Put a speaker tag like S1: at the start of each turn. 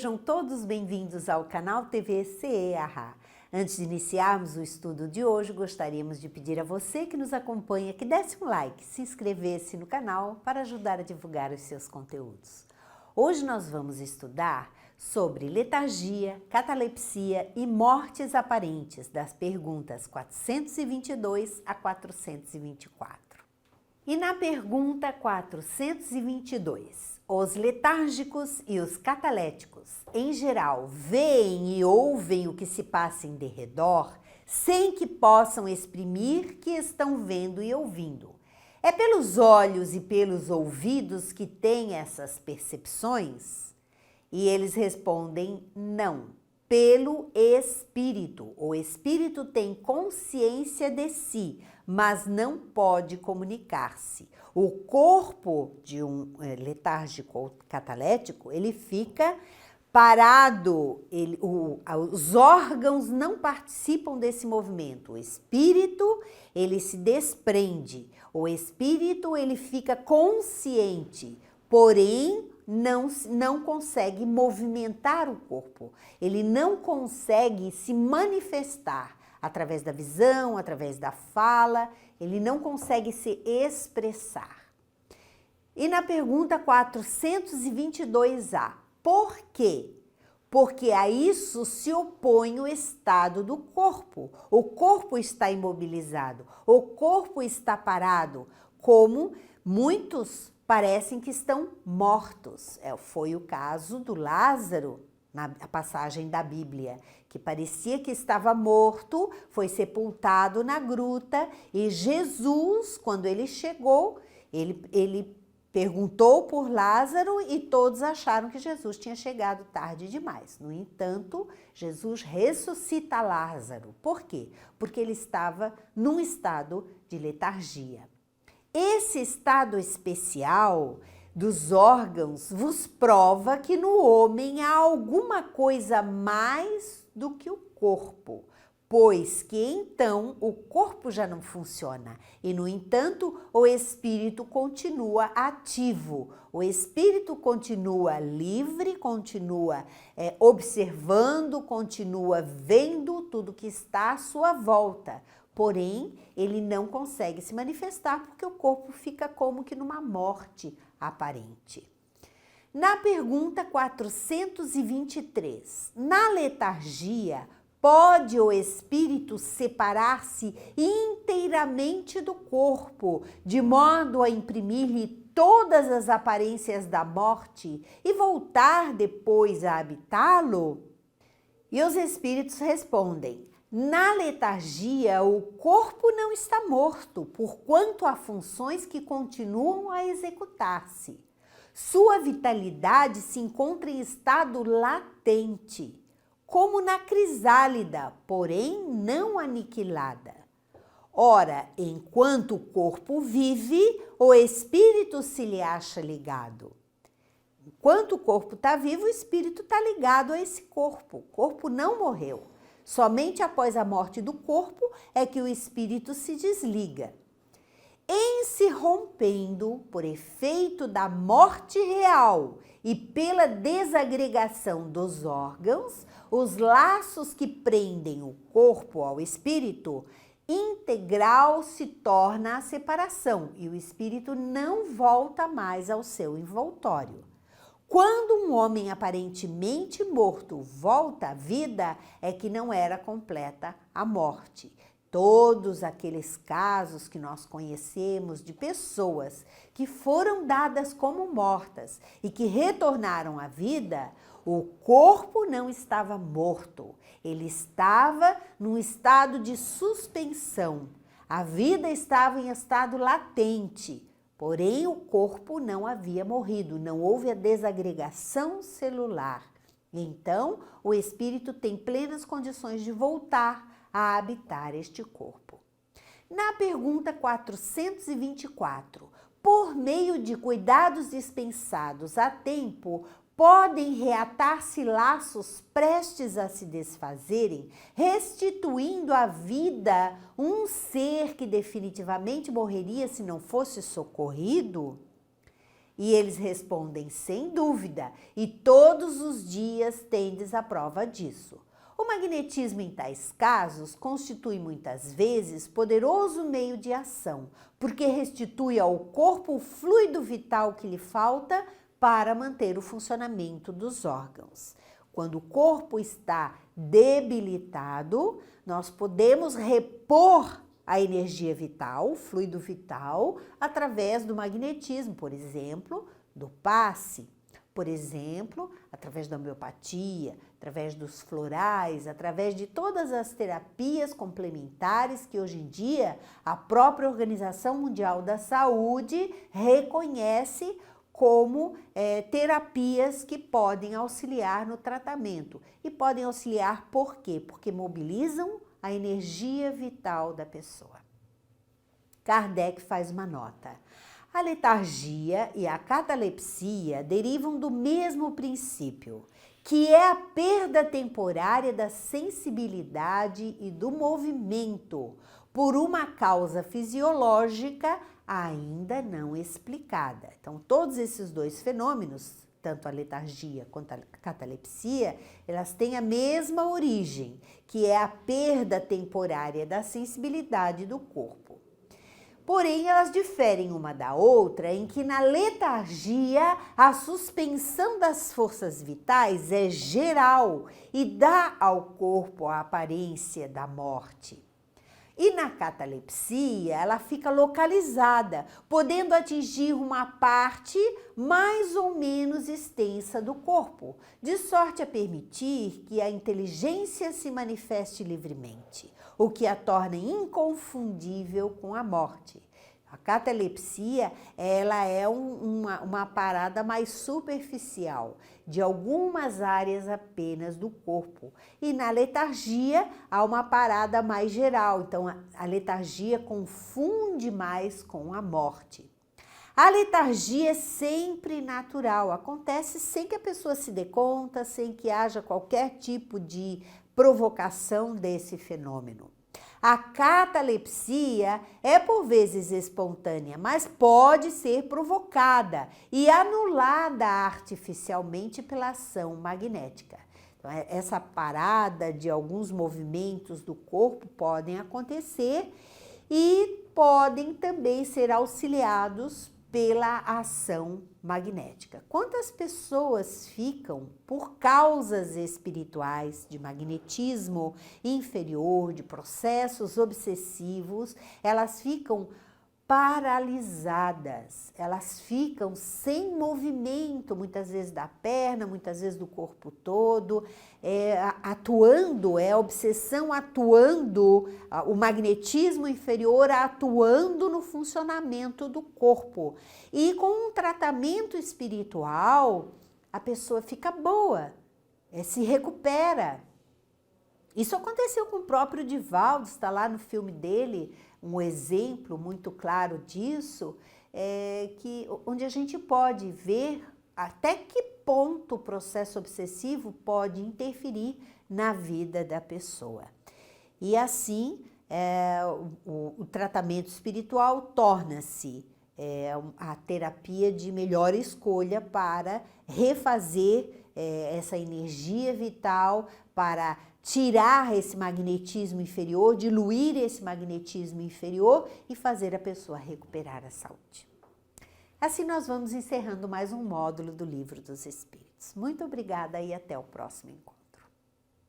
S1: Sejam todos bem-vindos ao canal TV CEAH. Antes de iniciarmos o estudo de hoje, gostaríamos de pedir a você que nos acompanha que desse um like, se inscrevesse no canal para ajudar a divulgar os seus conteúdos. Hoje nós vamos estudar sobre letargia, catalepsia e mortes aparentes, das perguntas 422 a 424. E na pergunta 422, os letárgicos e os cataléticos, em geral, veem e ouvem o que se passa em derredor, sem que possam exprimir que estão vendo e ouvindo. É pelos olhos e pelos ouvidos que têm essas percepções? E eles respondem não, pelo espírito. O espírito tem consciência de si, mas não pode comunicar-se. O corpo de um letárgico ou catalético, ele fica parado, os órgãos não participam desse movimento. O espírito, ele se desprende. O espírito, ele fica consciente, porém não consegue movimentar o corpo. Ele não consegue se manifestar através da visão, através da fala, ele não consegue se expressar. E na pergunta 422A, por quê? Porque a isso se opõe o estado do corpo. O corpo está imobilizado, o corpo está parado, como muitos parecem que estão mortos. Foi o caso do Lázaro, na passagem da Bíblia, que parecia que estava morto, foi sepultado na gruta e Jesus, quando ele chegou, ele perguntou por Lázaro e todos acharam que Jesus tinha chegado tarde demais. No entanto, Jesus ressuscita Lázaro. Por quê? Porque ele estava num estado de letargia. Esse estado especial dos órgãos vos prova que no homem há alguma coisa mais do que o corpo, pois que então o corpo já não funciona e, no entanto, o espírito continua ativo, o espírito continua livre, continua observando, continua vendo tudo que está à sua volta. Porém, ele não consegue se manifestar porque o corpo fica como que numa morte aparente. Na pergunta 423, na letargia, pode o espírito separar-se inteiramente do corpo, de modo a imprimir-lhe todas as aparências da morte e voltar depois a habitá-lo? E os espíritos respondem: na letargia, o corpo não está morto, porquanto há funções que continuam a executar-se. Sua vitalidade se encontra em estado latente, como na crisálida, porém não aniquilada. Ora, enquanto o corpo vive, o espírito se lhe acha ligado. Enquanto o corpo está vivo, o espírito está ligado a esse corpo. O corpo não morreu. Somente após a morte do corpo é que o espírito se desliga. Em se rompendo, por efeito da morte real e pela desagregação dos órgãos, os laços que prendem o corpo ao espírito, integral se torna a separação e o espírito não volta mais ao seu envoltório. Quando um homem aparentemente morto volta à vida, é que não era completa a morte. Todos aqueles casos que nós conhecemos de pessoas que foram dadas como mortas e que retornaram à vida, o corpo não estava morto, ele estava num estado de suspensão. A vida estava em estado latente. Porém, o corpo não havia morrido, não houve a desagregação celular. Então, o espírito tem plenas condições de voltar a habitar este corpo. Na pergunta 424, por meio de cuidados dispensados a tempo, podem reatar-se laços prestes a se desfazerem, restituindo à vida um ser que definitivamente morreria se não fosse socorrido? E eles respondem sem dúvida, e todos os dias tendes a prova disso. O magnetismo em tais casos constitui muitas vezes poderoso meio de ação, porque restitui ao corpo o fluido vital que lhe falta para manter o funcionamento dos órgãos. Quando o corpo está debilitado, nós podemos repor a energia vital, o fluido vital, através do magnetismo, por exemplo, do passe, por exemplo, através da homeopatia, através dos florais, através de todas as terapias complementares que hoje em dia a própria Organização Mundial da Saúde reconhece como terapias que podem auxiliar no tratamento. E podem auxiliar por quê? Porque mobilizam a energia vital da pessoa. Kardec faz uma nota. A letargia e a catalepsia derivam do mesmo princípio, que é a perda temporária da sensibilidade e do movimento por uma causa fisiológica ainda não explicada. Então, todos esses dois fenômenos, tanto a letargia quanto a catalepsia, elas têm a mesma origem, que é a perda temporária da sensibilidade do corpo. Porém, elas diferem uma da outra em que na letargia a suspensão das forças vitais é geral e dá ao corpo a aparência da morte. E na catalepsia, ela fica localizada, podendo atingir uma parte mais ou menos extensa do corpo, de sorte a permitir que a inteligência se manifeste livremente, o que a torna inconfundível com a morte. A catalepsia, ela é uma parada mais superficial, de algumas áreas apenas do corpo. E na letargia, há uma parada mais geral, então a letargia confunde mais com a morte. A letargia é sempre natural, acontece sem que a pessoa se dê conta, sem que haja qualquer tipo de provocação desse fenômeno. A catalepsia é por vezes espontânea, mas pode ser provocada e anulada artificialmente pela ação magnética. Então, essa parada de alguns movimentos do corpo podem acontecer e podem também ser auxiliados pela ação magnética. Quantas pessoas ficam por causas espirituais, de magnetismo inferior, de processos obsessivos, elas ficam paralisadas, elas ficam sem movimento, muitas vezes da perna, muitas vezes do corpo todo, atuando, a obsessão atuando, o magnetismo inferior atuando no funcionamento do corpo. E com um tratamento espiritual, a pessoa fica boa, se recupera. Isso aconteceu com o próprio Divaldo, está lá no filme dele, um exemplo muito claro disso, onde a gente pode ver até que ponto o processo obsessivo pode interferir na vida da pessoa. E assim, o tratamento espiritual torna-se a terapia de melhor escolha para refazer essa energia vital, para tirar esse magnetismo inferior, diluir esse magnetismo inferior e fazer a pessoa recuperar a saúde. Assim nós vamos encerrando mais um módulo do Livro dos Espíritos. Muito obrigada e até o próximo encontro.